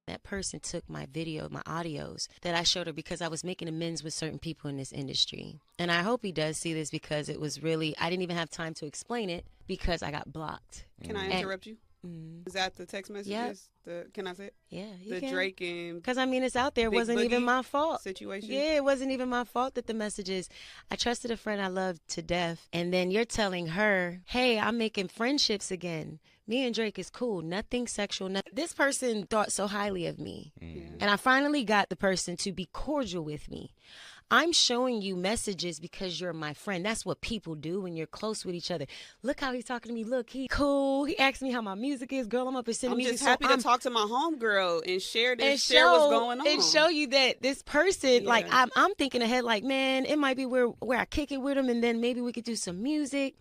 That person took my video, my audios that I showed her because I was making amends with certain people in this industry. And I hope he does see this because it was really, I didn't even have time to explain it because I got blocked. Can I interrupt you? Is that the text messages? Can I say it? Yeah, the can. Drake and because I mean it's out there. It wasn't even my fault. Situation. Yeah, it wasn't even my fault that the messages. I trusted a friend I loved to death, and then you're telling her, "Hey, I'm making friendships again. Me and Drake is cool. Nothing sexual. Nothing." This person thought so highly of me, and I finally got the person to be cordial with me. I'm showing you messages because you're my friend. That's what people do when you're close with each other. Look how he's talking to me. Look, he cool. He asked me how my music is. Girl, I'm up here sending music. I'm just happy to talk to my homegirl and share this, and share what's going on. And show you that this person, like, I'm thinking ahead, like, man, it might be where I kick it with him, and then maybe we could do some music.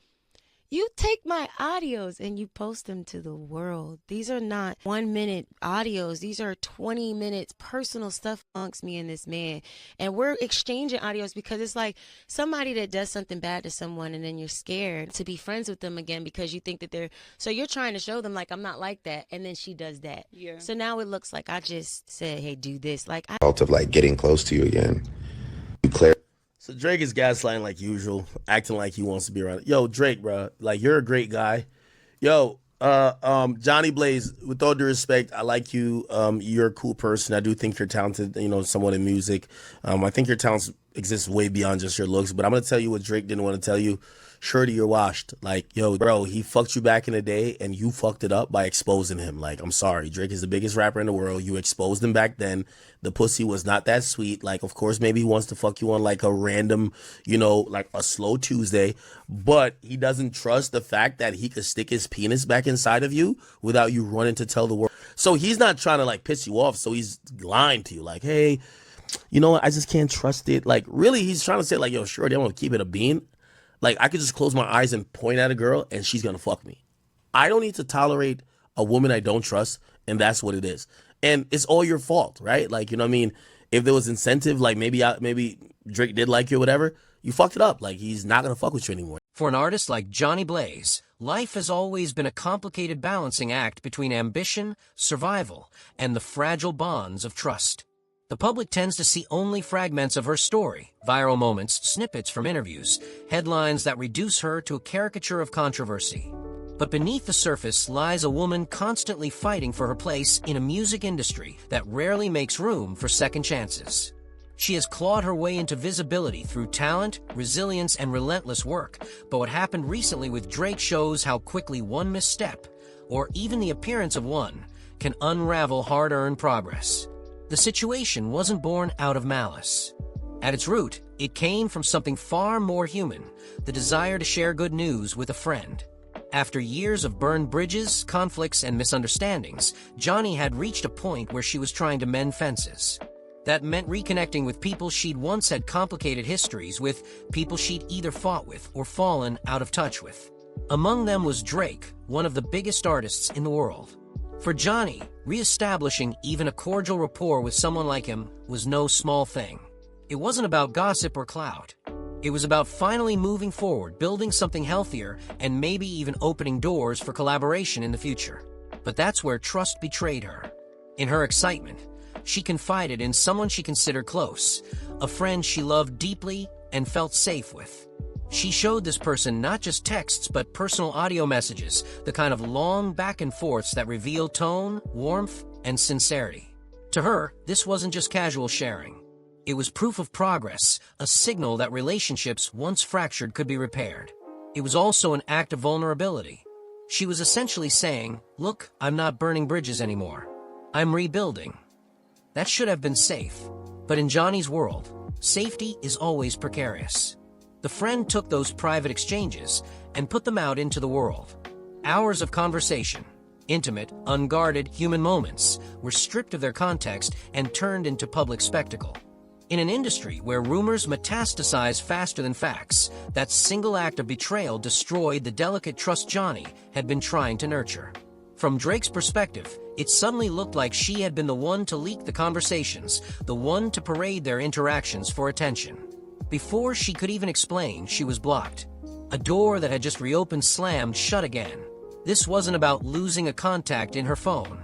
You take my audios and you post them to the world. These are not 1 minute audios. These are 20 minutes personal stuff amongst me and this man. And we're exchanging audios because it's like somebody that does something bad to someone and then you're scared to be friends with them again because you think that so you're trying to show them like, I'm not like that. And then she does that. Yeah. So now it looks like I just said, hey, do this. Like Fault of like getting close to you again. So Drake is gaslighting like usual, acting like he wants to be around. Yo, Drake, bro, like you're a great guy. Yo, Johnny Blaze, with all due respect, I like you. You're a cool person. I do think you're talented, somewhat in music. I think your talents exist way beyond just your looks. But I'm gonna tell you what Drake didn't want to tell you. Shorty, you're washed. Like, yo, bro, he fucked you back in the day and you fucked it up by exposing him. Like, I'm sorry. Drake is the biggest rapper in the world. You exposed him back then. The pussy was not that sweet. Like, of course, maybe he wants to fuck you on like a random, like a slow Tuesday. But he doesn't trust the fact that he could stick his penis back inside of you without you running to tell the world. So he's not trying to like piss you off. So he's lying to you like, hey, you know what? I just can't trust it. Like, really, he's trying to say like, yo, Shorty, I'm going to keep it a bean. Like, I could just close my eyes and point at a girl and she's going to fuck me. I don't need to tolerate a woman I don't trust, and that's what it is. And it's all your fault, right? Like, you know what I mean? If there was incentive, like maybe Drake did like you or whatever, you fucked it up. Like, he's not going to fuck with you anymore. For an artist like Johnny Blaze, life has always been a complicated balancing act between ambition, survival, and the fragile bonds of trust. The public tends to see only fragments of her story, viral moments, snippets from interviews, headlines that reduce her to a caricature of controversy. But beneath the surface lies a woman constantly fighting for her place in a music industry that rarely makes room for second chances. She has clawed her way into visibility through talent, resilience, and relentless work, but what happened recently with Drake shows how quickly one misstep, or even the appearance of one, can unravel hard-earned progress. The situation wasn't born out of malice. At its root, it came from something far more human, the desire to share good news with a friend. After years of burned bridges, conflicts, and misunderstandings, Jhonni had reached a point where she was trying to mend fences. That meant reconnecting with people she'd once had complicated histories with, people she'd either fought with or fallen out of touch with. Among them was Drake, one of the biggest artists in the world. For Jhonni, re-establishing even a cordial rapport with someone like him was no small thing. It wasn't about gossip or clout. It was about finally moving forward, building something healthier, and maybe even opening doors for collaboration in the future. But that's where trust betrayed her. In her excitement, she confided in someone she considered close, a friend she loved deeply and felt safe with. She showed this person not just texts, but personal audio messages, the kind of long back and forths that reveal tone, warmth, and sincerity. To her, this wasn't just casual sharing. It was proof of progress, a signal that relationships once fractured could be repaired. It was also an act of vulnerability. She was essentially saying, look, I'm not burning bridges anymore. I'm rebuilding. That should have been safe. But in Johnny's world, safety is always precarious. The friend took those private exchanges and put them out into the world. Hours of conversation, intimate, unguarded human moments, were stripped of their context and turned into public spectacle. In an industry where rumors metastasize faster than facts, that single act of betrayal destroyed the delicate trust Jhonni had been trying to nurture. From Drake's perspective, it suddenly looked like she had been the one to leak the conversations, the one to parade their interactions for attention. Before she could even explain, she was blocked. A door that had just reopened slammed shut again. This wasn't about losing a contact in her phone.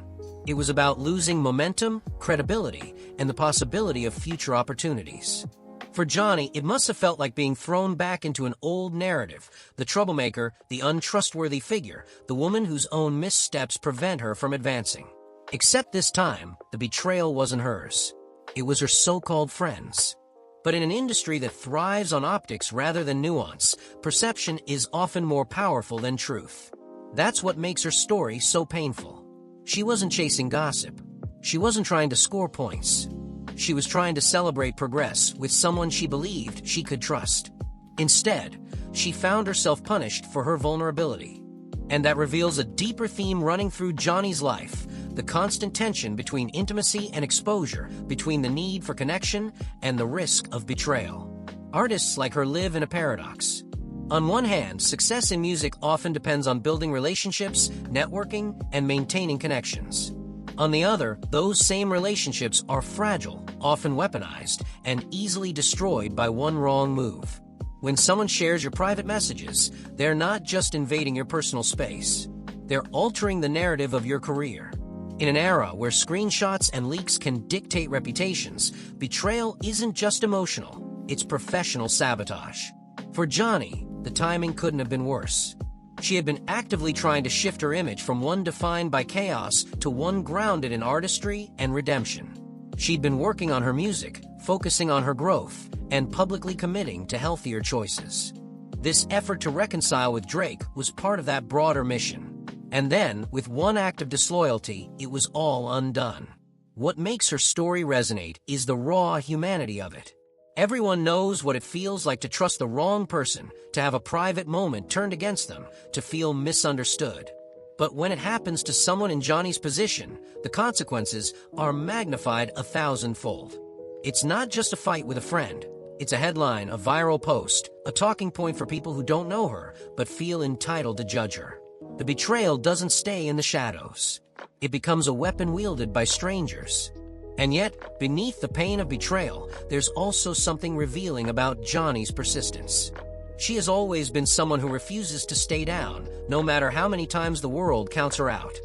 It was about losing momentum, credibility, and the possibility of future opportunities. For Jhonni, it must have felt like being thrown back into an old narrative, the troublemaker, the untrustworthy figure, the woman whose own missteps prevent her from advancing. Except this time, the betrayal wasn't hers. It was her so-called friends. But in an industry that thrives on optics rather than nuance, perception is often more powerful than truth. That's what makes her story so painful. She wasn't chasing gossip. She wasn't trying to score points. She was trying to celebrate progress with someone she believed she could trust. Instead, she found herself punished for her vulnerability. And that reveals a deeper theme running through Jhonni's life, the constant tension between intimacy and exposure, between the need for connection and the risk of betrayal. Artists like her live in a paradox. On one hand, success in music often depends on building relationships, networking, and maintaining connections. On the other, those same relationships are fragile, often weaponized, and easily destroyed by one wrong move. When someone shares your private messages, they're not just invading your personal space. They're altering the narrative of your career. In an era where screenshots and leaks can dictate reputations, betrayal isn't just emotional, it's professional sabotage. For Jhonni, the timing couldn't have been worse. She had been actively trying to shift her image from one defined by chaos to one grounded in artistry and redemption. She'd been working on her music, focusing on her growth, and publicly committing to healthier choices. This effort to reconcile with Drake was part of that broader mission. And then, with one act of disloyalty, it was all undone. What makes her story resonate is the raw humanity of it. Everyone knows what it feels like to trust the wrong person, to have a private moment turned against them, to feel misunderstood. But when it happens to someone in Jhonni's position, the consequences are magnified 1,000-fold. It's not just a fight with a friend. It's a headline, a viral post, a talking point for people who don't know her, but feel entitled to judge her. The betrayal doesn't stay in the shadows. It becomes a weapon wielded by strangers. And yet, beneath the pain of betrayal, there's also something revealing about Jhonni's persistence. She has always been someone who refuses to stay down, no matter how many times the world counts her out.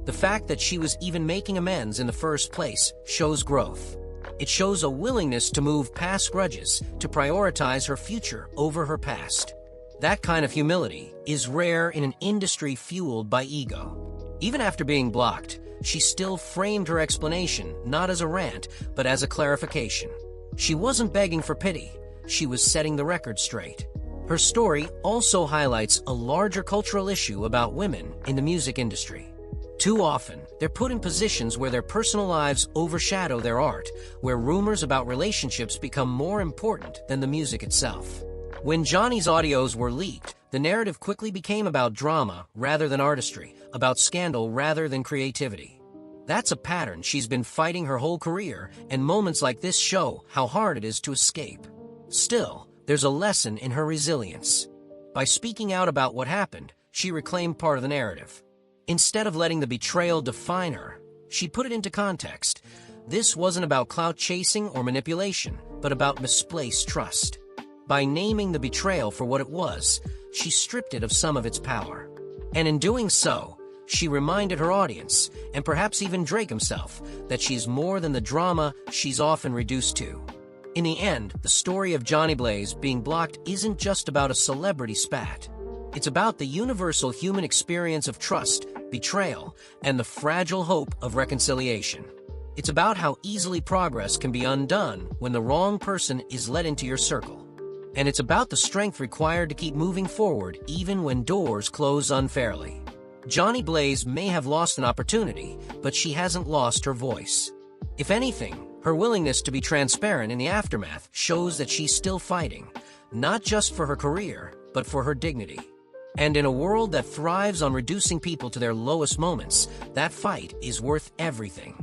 The fact that she was even making amends in the first place shows growth. It shows a willingness to move past grudges, to prioritize her future over her past. That kind of humility is rare in an industry fueled by ego. Even after being blocked, she still framed her explanation not as a rant, but as a clarification. She wasn't begging for pity. She was setting the record straight. Her story also highlights a larger cultural issue about women in the music industry. Too often, they're put in positions where their personal lives overshadow their art, where rumors about relationships become more important than the music itself. When Jhonni's audios were leaked, the narrative quickly became about drama rather than artistry, about scandal rather than creativity. That's a pattern she's been fighting her whole career, and moments like this show how hard it is to escape. Still, there's a lesson in her resilience. By speaking out about what happened, she reclaimed part of the narrative. Instead of letting the betrayal define her, she put it into context. This wasn't about clout chasing or manipulation, but about misplaced trust. By naming the betrayal for what it was, she stripped it of some of its power. And in doing so, she reminded her audience, and perhaps even Drake himself, that she's more than the drama she's often reduced to. In the end, the story of Jhonni Blaze being blocked isn't just about a celebrity spat. It's about the universal human experience of trust, betrayal, and the fragile hope of reconciliation. It's about how easily progress can be undone when the wrong person is let into your circle. And it's about the strength required to keep moving forward even when doors close unfairly. Jhonni Blaze may have lost an opportunity, but she hasn't lost her voice. If anything, her willingness to be transparent in the aftermath shows that she's still fighting, not just for her career, but for her dignity. And in a world that thrives on reducing people to their lowest moments, that fight is worth everything.